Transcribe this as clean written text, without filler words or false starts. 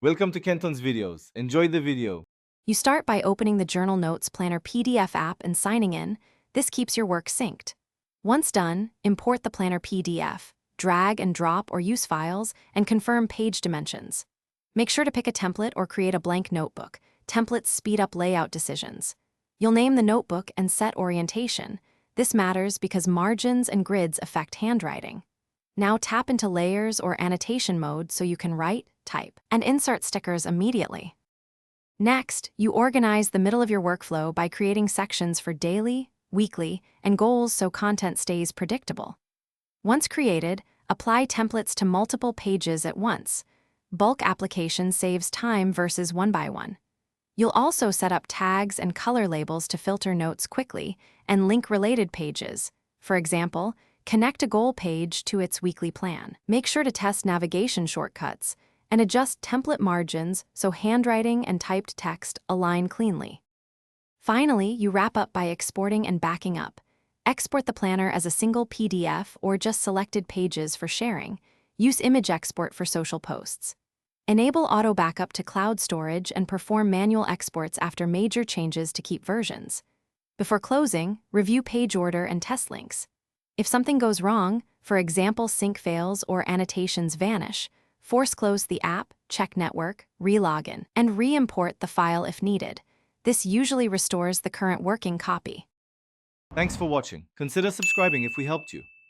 Welcome to Kenton's videos. Enjoy the video. You start by opening the Journal Notes Planner PDF app and signing in. This keeps your work synced. Once done, import the Planner PDF, drag and drop or use files, and confirm page dimensions. Make sure to pick a template or create a blank notebook. Templates speed up layout decisions. You'll name the notebook and set orientation. This matters because margins and grids affect handwriting. Now tap into layers or annotation mode so you can write, type, and insert stickers immediately. Next, you organize the middle of your workflow by creating sections for daily, weekly, and goals so content stays predictable. Once created, apply templates to multiple pages at once. Bulk application saves time versus one by one. You'll also set up tags and color labels to filter notes quickly and link related pages. For example, connect a goal page to its weekly plan. Make sure to test navigation shortcuts and adjust template margins so handwriting and typed text align cleanly. Finally, you wrap up by exporting and backing up. Export the planner as a single PDF or just selected pages for sharing. Use image export for social posts. Enable auto backup to cloud storage and perform manual exports after major changes to keep versions. Before closing, review page order and test links. If something goes wrong, for example sync fails or annotations vanish, force close the app, check network, re-login, and re-import the file if needed. This usually restores the current working copy. Thanks for watching. Consider subscribing if we helped you.